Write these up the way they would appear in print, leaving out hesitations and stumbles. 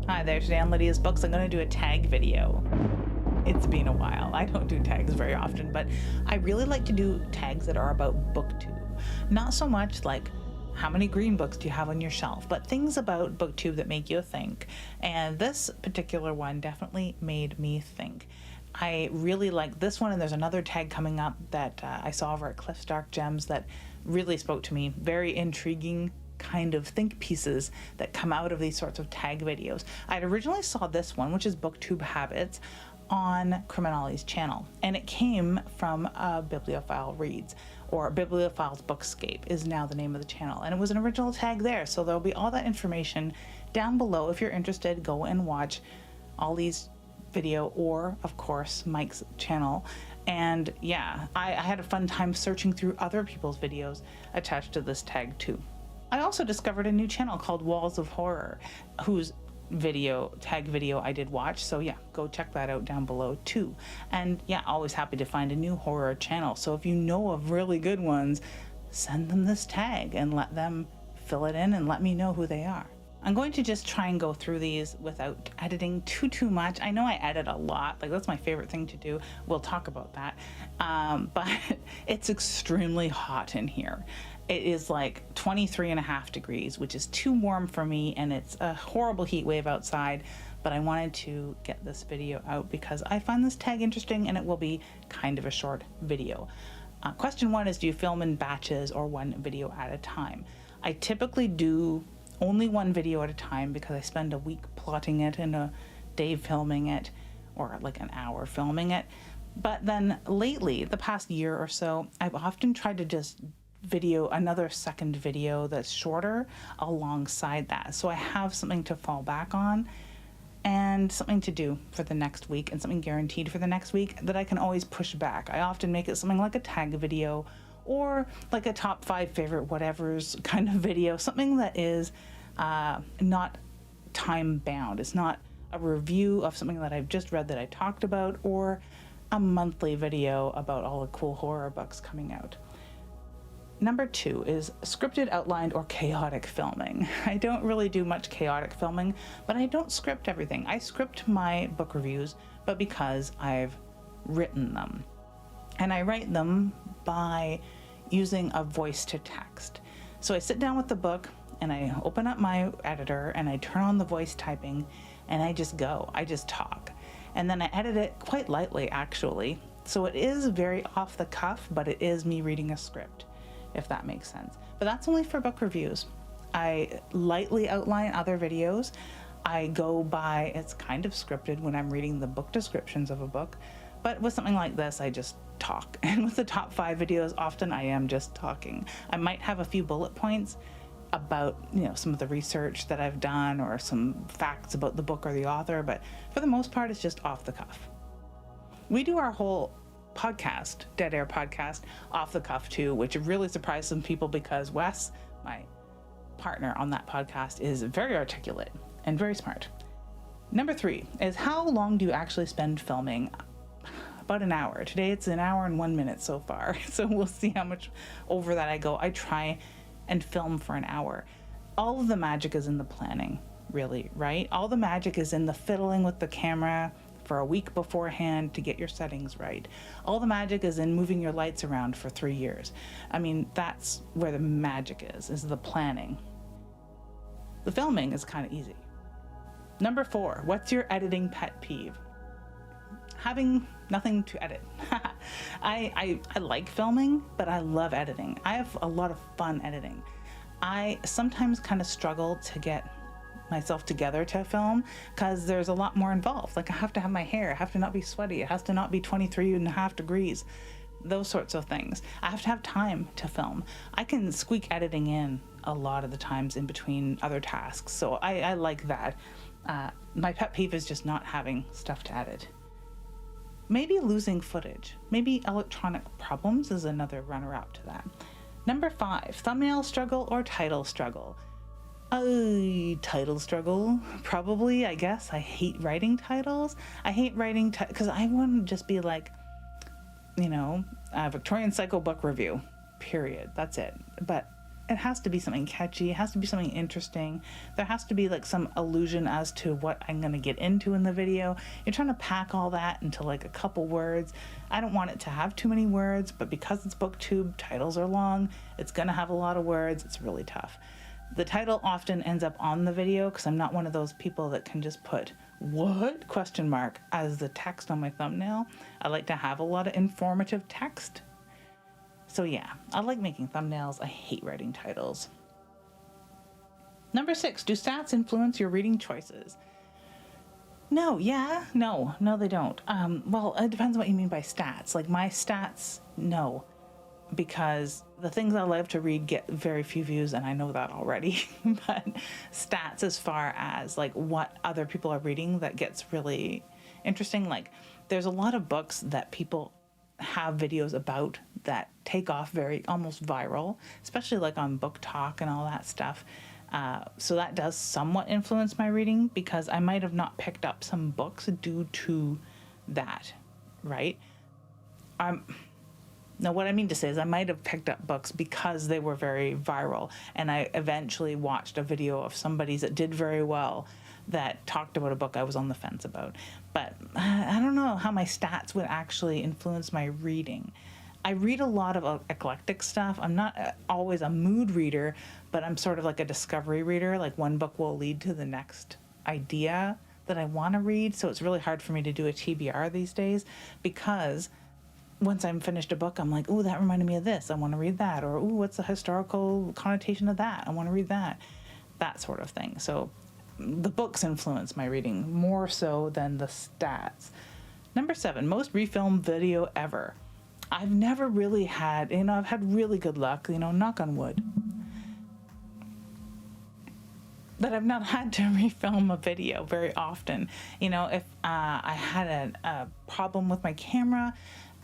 Hi there, today on Lydia's Books I'm going to do a tag video. It's been a while. I don't do tags very often, but I really like to do tags that are about BookTube. Not so much like how many green books do you have on your shelf, but things about BookTube that make you think. And this particular one definitely made me think. I really like this one, and there's another tag coming up that I saw over at Cliff's Dark Gems that really spoke to me. Very intriguing kind of think pieces that come out of these sorts of tag videos. I originally saw this one, which is BookTube Habits, on Criminali's channel, and it came from Bibliophile Reads, or Bibliophile's Bookscape is now the name of the channel, and it was an original tag there, so there'll be all that information down below. If you're interested, go and watch all these video, or of course Mike's channel. And yeah, I had a fun time searching through other people's videos attached to this tag too. I also discovered a new channel called Walls of Horror, whose tag video I did watch, so yeah, go check that out down below too. And yeah, always happy to find a new horror channel, so if you know of really good ones, send them this tag and let them fill it in and let me know who they are. I'm going to just try and go through these without editing too much. I know I edit a lot, like that's my favorite thing to do. We'll talk about that. But it's extremely hot in here. It is like 23.5 degrees, which is too warm for me, and it's a horrible heat wave outside, but I wanted to get this video out because I find this tag interesting, and it will be kind of a short video. Question one is, do you film in batches or one video at a time? I typically do only one video at a time because I spend a week plotting it and a day filming it, or like an hour filming it. But then lately, the past year or so, I've often tried to just video another second video that's shorter alongside that, so I have something to fall back on and something to do for the next week and something guaranteed for the next week that I can always push back. I often make it something like a tag video or like a top 5 favorite whatevers kind of video, something that is not time bound. It's not a review of something that I've just read that I talked about, or a monthly video about all the cool horror books coming out. Number 2 is scripted, outlined, or chaotic filming. I don't really do much chaotic filming, but I don't script everything. I script my book reviews, but because I've written them. And I write them by using a voice to text. So I sit down with the book and I open up my editor and I turn on the voice typing and I just talk. And then I edit it quite lightly, actually. So it is very off the cuff, but it is me reading a script, if that makes sense. But that's only for book reviews. I lightly outline other videos. I go by, it's kind of scripted when I'm reading the book descriptions of a book, but with something like this, I just talk. And with the top 5 videos, often I am just talking. I might have a few bullet points about, some of the research that I've done or some facts about the book or the author, but for the most part, it's just off the cuff. We do our whole podcast, Dead Air podcast, off the cuff too, which really surprised some people because Wes, my partner on that podcast, is very articulate and very smart. Number 3 is, how long do you actually spend filming? About an hour. Today it's an hour and 1 minute so far, so we'll see how much over that I go. I try and film for an hour. All of the magic is in the planning, really, right? All the magic is in the fiddling with the camera for a week beforehand to get your settings right. All the magic is in moving your lights around for 3 years. I mean, that's where the magic is the planning. The filming is kind of easy. Number 4, what's your editing pet peeve? Having nothing to edit. I like filming, but I love editing. I have a lot of fun editing. I sometimes kind of struggle to get myself together to film because there's a lot more involved. Like, I have to have my hair, I have to not be sweaty, it has to not be 23.5 degrees, those sorts of things. I have to have time to film. I can squeak editing in a lot of the times in between other tasks, so I like that. My pet peeve is just not having stuff to edit. Maybe losing footage. Maybe electronic problems is another runner-up to that. Number 5, thumbnail struggle or title struggle. Title struggle, probably, I guess. I hate writing titles. I hate writing because I want to just be like, Victorian Psycho book review, period. That's it. But it has to be something catchy. It has to be something interesting. There has to be like some allusion as to what I'm going to get into in the video. You're trying to pack all that into like a couple words. I don't want it to have too many words, but because it's BookTube, titles are long. It's going to have a lot of words. It's really tough. The title often ends up on the video because I'm not one of those people that can just put "what?" question mark as the text on my thumbnail. I like to have a lot of informative text. So yeah, I like making thumbnails. I hate writing titles. Number 6, do stats influence your reading choices? No, they don't. Well, it depends on what you mean by stats. Like my stats, no, because the things I love to read get very few views, and I know that already. But stats as far as like what other people are reading, that gets really interesting. Like there's a lot of books that people have videos about that take off very almost viral, especially like on Book Talk and all that stuff. So that does somewhat influence my reading because I might have not picked up some books due to that, right? Now, what I mean to say is I might have picked up books because they were very viral, and I eventually watched a video of somebody's that did very well that talked about a book I was on the fence about. But I don't know how my stats would actually influence my reading. I read a lot of eclectic stuff. I'm not always a mood reader, but I'm sort of like a discovery reader. Like one book will lead to the next idea that I want to read. So it's really hard for me to do a TBR these days because once I'm finished a book, I'm like, ooh, that reminded me of this. I want to read that. Or, ooh, what's the historical connotation of that? I want to read that. That sort of thing. So the books influence my reading more so than the stats. Number 7, most refilmed video ever. I've never really had, I've had really good luck, knock on wood, that I've not had to refilm a video very often. If I had a problem with my camera,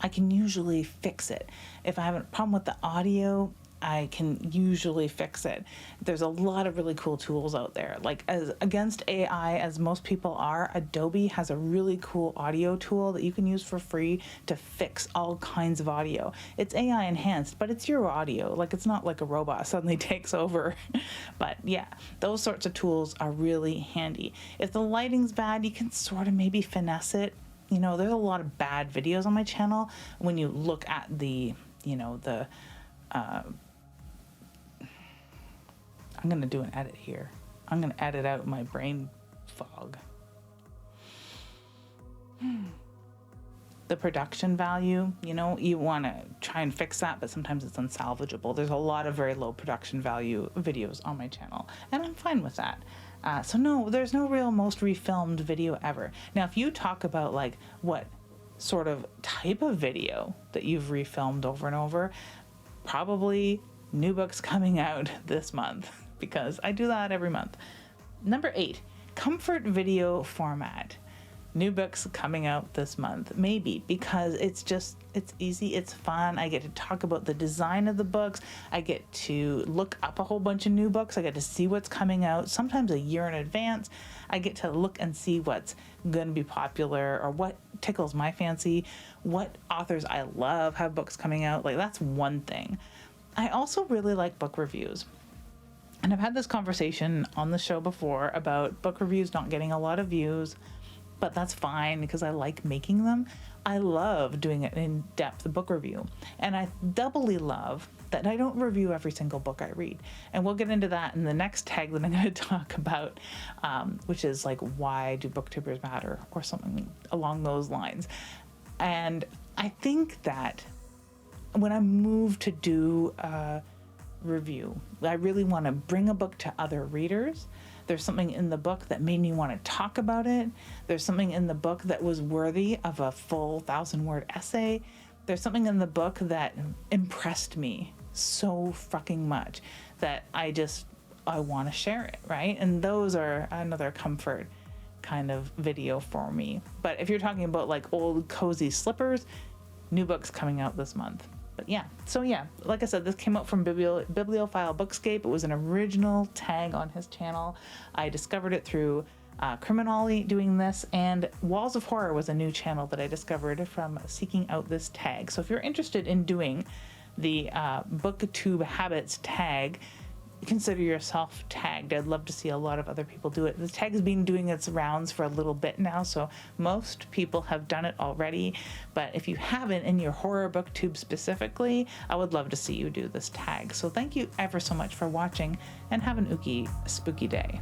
I can usually fix it. If I have a problem with the audio, I can usually fix it. There's a lot of really cool tools out there. Like as against AI, as most people are, Adobe has a really cool audio tool that you can use for free to fix all kinds of audio. It's AI enhanced, but it's your audio. Like it's not like a robot suddenly takes over. But yeah, those sorts of tools are really handy. If the lighting's bad, you can sort of maybe finesse it. There's a lot of bad videos on my channel. When you look at the I'm going to do an edit here. I'm going to edit out my brain fog. The production value, you want to try and fix that, but sometimes it's unsalvageable. There's a lot of very low production value videos on my channel, and I'm fine with that. So no, there's no real most refilmed video ever. Now, if you talk about like what sort of type of video that you've refilmed over and over, probably new books coming out this month, because I do that every month. Number 8, comfort video format. New books coming out this month, maybe, because it's easy, it's fun. I get to talk about the design of the books. I get to look up a whole bunch of new books. I get to see what's coming out, sometimes a year in advance. I get to look and see what's going to be popular or what tickles my fancy, what authors I love have books coming out. Like that's one thing. I also really like book reviews. And I've had this conversation on the show before about book reviews not getting a lot of views, but that's fine because I like making them. I love doing an in-depth book review. And I doubly love that I don't review every single book I read. And we'll get into that in the next tag that I'm going to talk about, which is like, why do booktubers matter, or something along those lines. And I think that when I move to do a review, I really want to bring a book to other readers. There's something in the book that made me want to talk about it. There's something in the book that was worthy of a full 1,000-word essay. There's something in the book that impressed me so fucking much that I want to share it, right? And those are another comfort kind of video for me. But if you're talking about like old cozy slippers, new books coming out this month. But yeah, so yeah, like I said, this came out from Bibliophile Bookscape. It was an original tag on his channel. I discovered it through Criminali doing this, and Walls of Horror was a new channel that I discovered from seeking out this tag. So if you're interested in doing the BookTube habits tag, consider yourself tagged. I'd love to see a lot of other people do it. The tag's been doing its rounds for a little bit now, so most people have done it already. But if you haven't in your horror booktube specifically, I would love to see you do this tag. So thank you ever so much for watching, and have an spooky day.